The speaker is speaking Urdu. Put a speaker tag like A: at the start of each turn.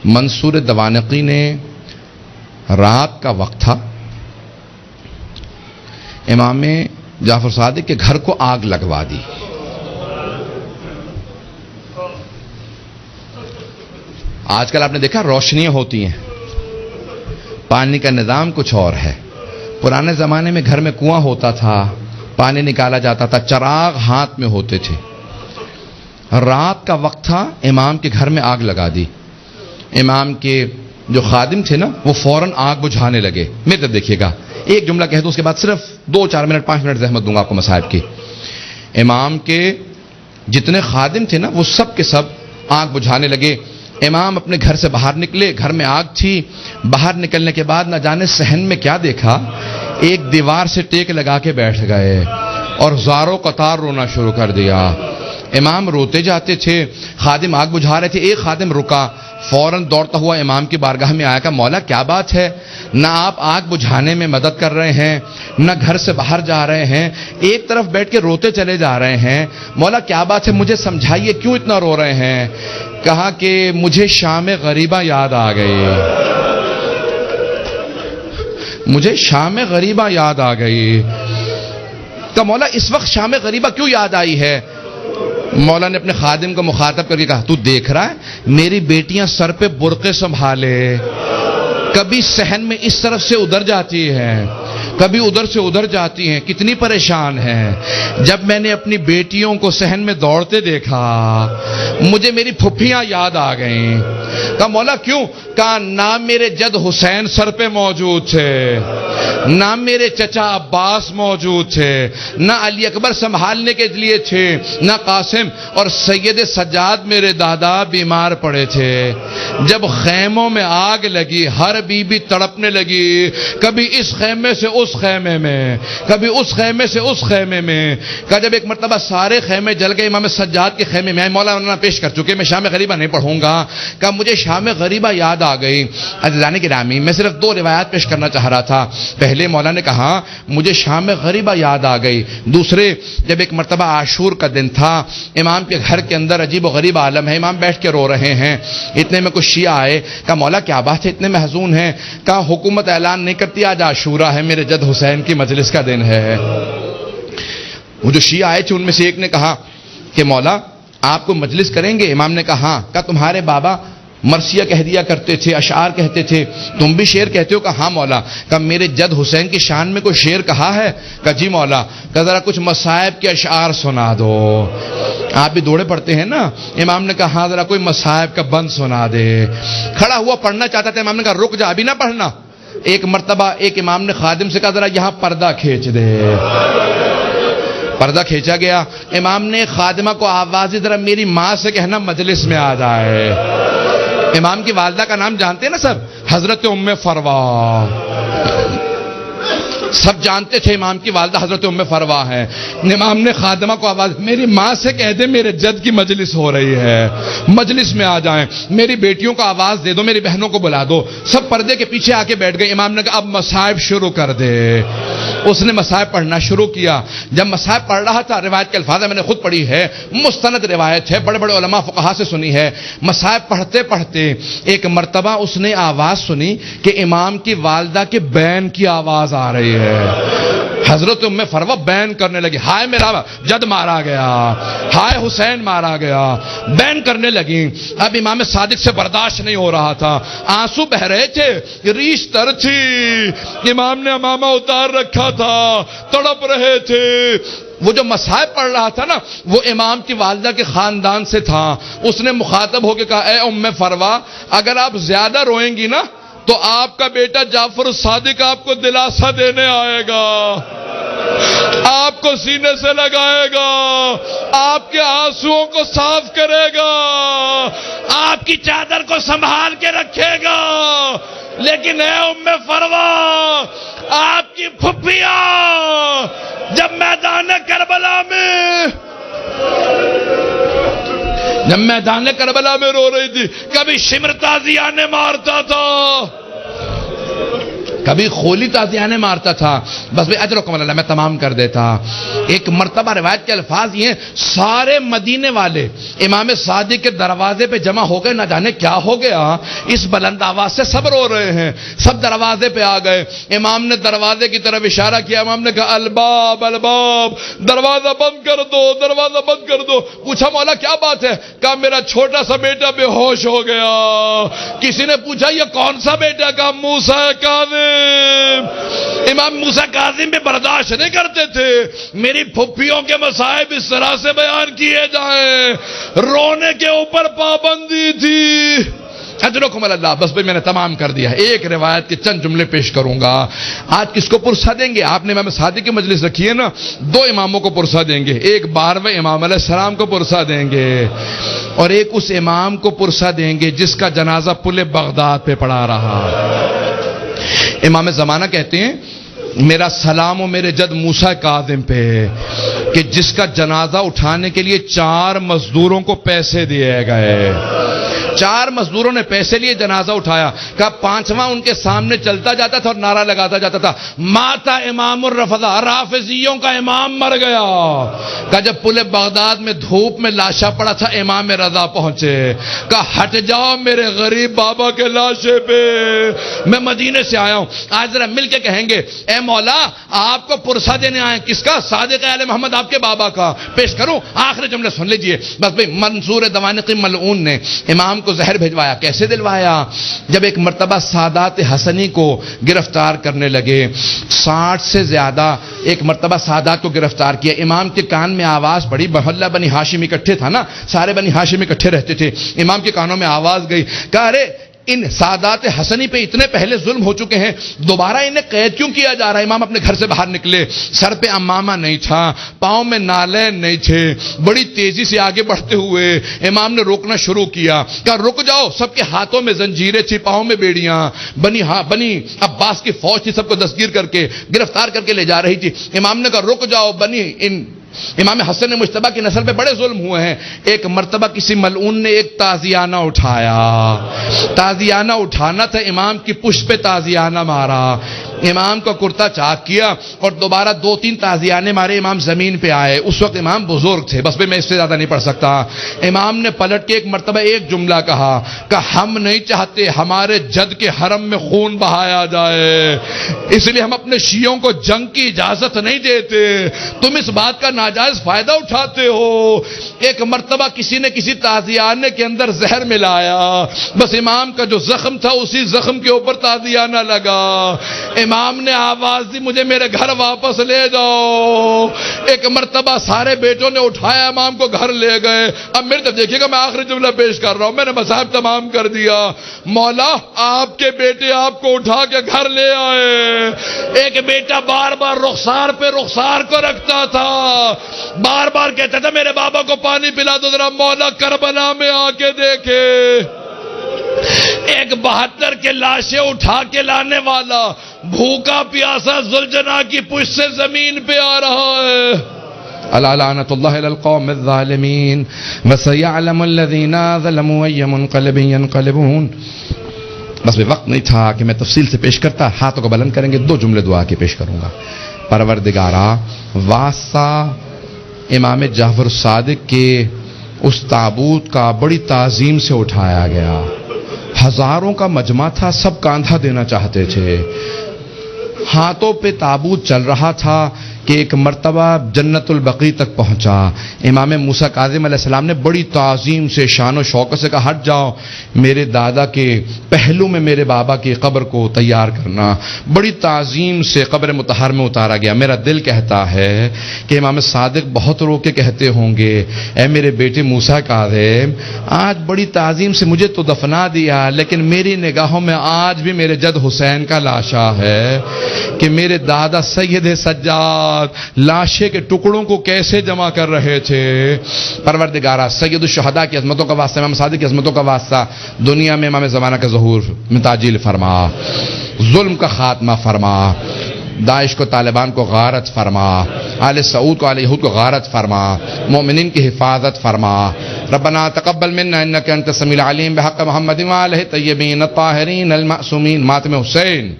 A: منصور دوانقی نے رات کا وقت تھا، امام جعفر صادق کے گھر کو آگ لگوا دی. آج کل آپ نے دیکھا روشنیاں ہوتی ہیں، پانی کا نظام کچھ اور ہے. پرانے زمانے میں گھر میں کنواں ہوتا تھا، پانی نکالا جاتا تھا، چراغ ہاتھ میں ہوتے تھے. رات کا وقت تھا، امام کے گھر میں آگ لگا دی. امام کے جو خادم تھے نا وہ فوراً آگ بجھانے لگے. میرے طرف دیکھیے گا، ایک جملہ کہہ دوں اس کے بعد صرف 2-4 منٹ 5 منٹ زحمت دوں گا آپ کو مصائب کی. امام کے جتنے خادم تھے نا وہ سب کے سب آگ بجھانے لگے. امام اپنے گھر سے باہر نکلے، گھر میں آگ تھی. باہر نکلنے کے بعد نہ جانے صحن میں کیا دیکھا، ایک دیوار سے ٹیک لگا کے بیٹھ گئے اور زاروں قطار رونا شروع کر دیا. امام روتے جاتے تھے، خادم آگ بجھا رہے تھے. ایک خادم رکا، فوراً دوڑتا ہوا امام کی بارگاہ میں آیا کہ مولا کیا بات ہے، نہ آپ آگ بجھانے میں مدد کر رہے ہیں، نہ گھر سے باہر جا رہے ہیں، ایک طرف بیٹھ کے روتے چلے جا رہے ہیں. مولا کیا بات ہے، مجھے سمجھائیے کیوں اتنا رو رہے ہیں. کہا کہ مجھے شام غریبہ یاد آ گئی، مجھے شام غریبہ یاد آ گئی. کہ مولا اس وقت شام غریبہ کیوں یاد آئی ہے؟ مولا نے اپنے خادم کو مخاطب کر کے کہا، تو دیکھ رہا ہے میری بیٹیاں سر پہ برقعے سنبھالے، کبھی صحن میں اس طرف سے ادھر جاتی ہیں، کبھی ادھر سے ادھر جاتی ہیں، کتنی پریشان ہیں. جب میں نے اپنی بیٹیوں کو صحن میں دوڑتے دیکھا مجھے میری پھپھیاں یاد آ گئیں. کہا مولا کیوں؟ کہا نام میرے جد حسین سر پہ موجود تھے، نہ میرے چچا عباس موجود تھے، نہ علی اکبر سنبھالنے کے لیے تھے، نہ قاسم، اور سید سجاد میرے دادا بیمار پڑے تھے. جب خیموں میں آگ لگی ہر بی بی تڑپنے لگی، کبھی اس خیمے سے اس خیمے میں، کبھی اس خیمے سے اس خیمے میں. کہ جب ایک مرتبہ سارے خیمے جل گئے، امام سجاد کے خیمے میں مولانا پیش کر چکے، میں شام غریبہ نہیں پڑھوں گا. کہ مجھے شام غریبہ یاد آ گئی. عزیزان گرامی، میں صرف 2 روایات پیش کرنا چاہ رہا تھا. پہلے مولا نے کہا مجھے شام غریبہ یاد آ گئی. دوسرے، جب ایک مرتبہ عاشور کا دن تھا، امام کے گھر کے اندر عجیب و غریب عالم ہے، امام بیٹھ کے رو رہے ہیں. اتنے میں کچھ شیعہ آئے. کہا مولا کیا بات ہے اتنے محزون ہیں؟ کہا حکومت اعلان نہیں کرتی آج عاشورہ ہے، میرے جد حسین کی مجلس کا دن ہے. وہ جو شیعہ آئے تھے ان میں سے ایک نے کہا کہ مولا آپ کو مجلس کریں گے؟ امام نے کہا ہاں. کہا تمہارے بابا مرثیہ کہہ دیا کرتے تھے، اشعار کہتے تھے، تم بھی شعر کہتے ہو؟ کہا ہاں مولا. کہا میرے جد حسین کی شان میں کوئی شعر کہا ہے؟ کہا جی مولا. کہا ذرا کچھ مصائب کے اشعار سنا دو. آپ بھی دوڑے پڑتے ہیں نا. امام نے کہا ہاں ذرا کوئی مصائب کا بند سنا دے. کھڑا ہوا پڑھنا چاہتا تھا، امام نے کہا رک جا ابھی نہ پڑھنا. ایک مرتبہ ایک امام نے خادم سے کہا ذرا یہاں پردہ کھینچ دے. پردہ کھینچا گیا. امام نے خادمہ کو آواز دی ذرا میری ماں سے کہنا مجلس میں آ جائے. امام کی والدہ کا نام جانتے ہیں نا سب، حضرت ام فروا. سب جانتے تھے امام کی والدہ حضرت ام فروا ہے. امام نے خادمہ کو آواز، میری ماں سے کہہ دے میرے جد کی مجلس ہو رہی ہے، مجلس میں آ جائیں. میری بیٹیوں کو آواز دے دو، میری بہنوں کو بلا دو. سب پردے کے پیچھے آ کے بیٹھ گئے. امام نے کہا اب مصائب شروع کر دے. اس نے مصائب پڑھنا شروع کیا. جب مصائب پڑھ رہا تھا، روایت کے الفاظ میں نے خود پڑھی ہے، مستند روایت ہے، بڑے بڑے علماء فقہا سے سنی ہے. مصائب پڑھتے پڑھتے ایک مرتبہ اس نے آواز سنی کہ امام کی والدہ کے بین کی آواز آ رہی ہے. حضرت ام فروا بین کرنے لگی، ہائے میرا جد مارا گیا، ہائے حسین مارا گیا. بین کرنے لگی. اب امام صادق سے برداشت نہیں ہو رہا تھا، آنسو بہ رہے تھے، ریش تر تھی. امام نے امامہ اتار رکھا تھا، تڑپ رہے تھے. وہ جو مصائب پڑھ رہا تھا نا وہ امام کی والدہ کے خاندان سے تھا. اس نے مخاطب ہو کے کہا اے ام فروا، اگر آپ زیادہ روئیں گی نا تو آپ کا بیٹا جعفر الصادق آپ کو دلاسا دینے آئے گا، آپ کو سینے سے لگائے گا، آپ کے آنسوؤں کو صاف کرے گا، آپ کی چادر کو سنبھال کے رکھے گا. لیکن اے ام فروا، آپ کی پھپھیاں جب میدان کربلا میں رو رہی تھی، کبھی شمر تازیانہ مارتا تھا، کبھی خولی تازیانے مارتا تھا، بس بھائی اجرکم اللہ میں تمام کر دیتا۔ ایک مرتبہ روایت کے الفاظ یہ ہیں، سارے مدینے والے امام صادق کے دروازے پہ جمع ہو گئے، نہ جانے کیا ہو گیا، اس بلند آواز سے سب رو رہے ہیں، سب دروازے پہ آ گئے۔ امام نے دروازے کی طرف اشارہ کیا، امام نے کہا الباب الباب، دروازہ بند کر دو، دروازہ بند کر دو۔ پوچھا مولا کیا بات ہے؟ کہا میرا چھوٹا سا بیٹا بے ہوش ہو گیا۔ کسی نے پوچھا یہ کون سا بیٹا؟ کہا موسیٰ کاظم۔ امام موسیٰ کاظم بھی برداشت نہیں کرتے تھے میری پھپھیوں کے مصائب اس طرح سے بیان کیے جائیں، رونے کے اوپر پابندی تھی۔ اجرکم اللہ، بس بھئی میں نے تمام کر دیا ہے۔ ایک روایت کے چند جملے پیش کروں گا۔ آج کس کو پرسہ دیں گے؟ آپ نے امام صادق کی مجلس رکھی ہے نا، دو اماموں کو پرسہ دیں گے، ایک 12ویں امام علیہ السلام کو پرسہ دیں گے اور ایک اس امام کو پرسہ دیں گے جس کا جنازہ پل بغداد پہ پڑا رہا۔ امام زمانہ کہتے ہیں میرا سلام و میرے جد موسیٰ کاظم پہ کہ جس کا جنازہ اٹھانے کے لیے 4 مزدوروں کو پیسے دیے گئے، 4 مزدوروں نے پیسے لیے جنازہ اٹھایا۔ کہا 5واں ان کے سامنے چلتا جاتا تھا اور نعرہ لگاتا جاتا تھا ماتا امام الرفضہ، رافضیوں کا امام مر گیا۔ کہا جب پل بغداد میں دھوپ میں لاشا پڑا تھا امام رضا پہنچے، کہا ہٹ جاؤ میرے غریب بابا کے لاشے پہ، میں مدینے سے آیا ہوں۔ آج ذرا مل کے کہیں گے اے مولا آپ کو پرسہ دینے آئے، کس کا؟ صادق آل محمد آپ کے بابا کا۔ پیش کروں آخری جملے سن لیجئے بس بھئی۔ منصور دوانقی ملعون نے امام کو زہر بھجوایا۔ کیسے دلوایا؟ جب ایک مرتبہ سادات حسنی کو گرفتار کرنے لگے، 60 سے زیادہ ایک مرتبہ سادات کو گرفتار کیا، امام کے کان میں آواز پڑی، محلہ بنی ہاشم اکٹھے تھا نا، سارے بنی ہاشم اکٹھے رہتے تھے، امام کے کانوں میں آواز گئی، کہا ارے ان سادات حسنی پہ اتنے پہلے ظلم ہو چکے ہیں، دوبارہ انہیں قید کیوں کیا جا رہا ہے؟ امام اپنے گھر سے باہر نکلے، سر پہ امامہ نہیں تھا، پاؤں میں نالین نہیں تھے، بڑی تیزی سے آگے بڑھتے ہوئے امام نے روکنا شروع کیا، کہا رک جاؤ۔ سب کے ہاتھوں میں زنجیریں تھی، پاؤں میں بیڑیاں، بنی عباس کی فوج تھی، سب کو دستگیر کر کے گرفتار کر کے لے جا رہی تھی۔ امام نے کہا رک جاؤ، امام حسن مجتبیٰ کی نسل پہ بڑے ظلم ہوئے ہیں۔ ایک مرتبہ کسی ملعون نے ایک تازیانہ اٹھایا، تازیانہ اٹھانا تھا، امام کی پشت پہ تازیانہ مارا، امام کا کرتا چاک کیا اور دوبارہ 2-3 تازیانے مارے، امام زمین پہ آئے۔ اس وقت امام بزرگ تھے، بس میں اس سے زیادہ نہیں پڑھ سکتا۔ امام نے پلٹ کے ایک مرتبہ ایک جملہ کہا کہ ہم نہیں چاہتے ہمارے جد کے حرم میں خون بہایا جائے، اس لیے ہم اپنے شیعوں کو جنگ کی اجازت نہیں دیتے، تم اس بات کا ناجائز فائدہ اٹھاتے ہو۔ ایک مرتبہ کسی نے کسی تازیانے کے اندر زہر ملایا، بس امام کا جو زخم تھا اسی زخم کے اوپر تازیانہ لگا، امام نے آواز دی مجھے میرے گھر واپس لے جاؤ۔ ایک مرتبہ سارے بیٹوں نے اٹھایا، امام کو گھر لے گئے۔ اب میرے طرف دیکھیے گا، میں آخری جملہ پیش کر رہا ہوں، میں نے مصائب تمام کر دیا۔ مولا آپ کے بیٹے آپ کو اٹھا کے گھر لے آئے، ایک بیٹا بار بار رخسار پہ رخسار کو رکھتا تھا، بار بار کہتا تھا میرے بابا کو پانی پلا دو ذرا، مولا کربلا میں آ کے دیکھے ایک 72 کے لاشیں اٹھا کے لانے والا بھوکا پیاسا ذوالجناح کی پشت سے زمین پہ آ رہا ہے۔ الا لعنت اللہ علی القوم الظالمین وسيعلم الذين ظلموا اي منقلب ينقلبون۔ بس وقت نہیں تھا کہ میں تفصیل سے پیش کرتا، ہاتھوں کو بلند کریں گے، 2 جملے دعا کے پیش کروں گا۔ پروردگارا، واسطہ امام جعفر صادق کے اس تابوت کا بڑی تعظیم سے اٹھایا گیا، ہزاروں کا مجمع تھا، سب کاندھا دینا چاہتے تھے، ہاتھوں پہ تابوت چل رہا تھا کہ ایک مرتبہ جنت البقیع تک پہنچا۔ امام موسیٰ کاظم علیہ السلام نے بڑی تعظیم سے شان و شوکت سے کہا ہٹ جاؤ، میرے دادا کے پہلو میں میرے بابا کی قبر کو تیار کرنا۔ بڑی تعظیم سے قبر مطہر میں اتارا گیا۔ میرا دل کہتا ہے کہ امام صادق بہت رو کے کہتے ہوں گے اے میرے بیٹے موسیٰ کاظم، آج بڑی تعظیم سے مجھے تو دفنا دیا، لیکن میری نگاہوں میں آج بھی میرے جد حسین کا لاشا ہے کہ میرے دادا سید سجاد لاشے کے ٹکڑوں کو کیسے جمع کر رہے تھے۔ پروردگارا، سید الشہداء کی عظمتوں کا واسطہ، امام صادق کی عظمتوں کا واسطہ، دنیا میں امام زمانہ کا ظہور میں تعجیل فرما، ظلم کا خاتمہ فرما، داعش کو طالبان کو غارت فرما، آل سعود کو آل یہود کو غارت فرما، مومنین کی حفاظت فرما۔ ربنا تقبل منا انک انت السمیع العلیم بحق محمد وآلہ الطیبین الطاہرین المعصومین۔ ماتم حسین۔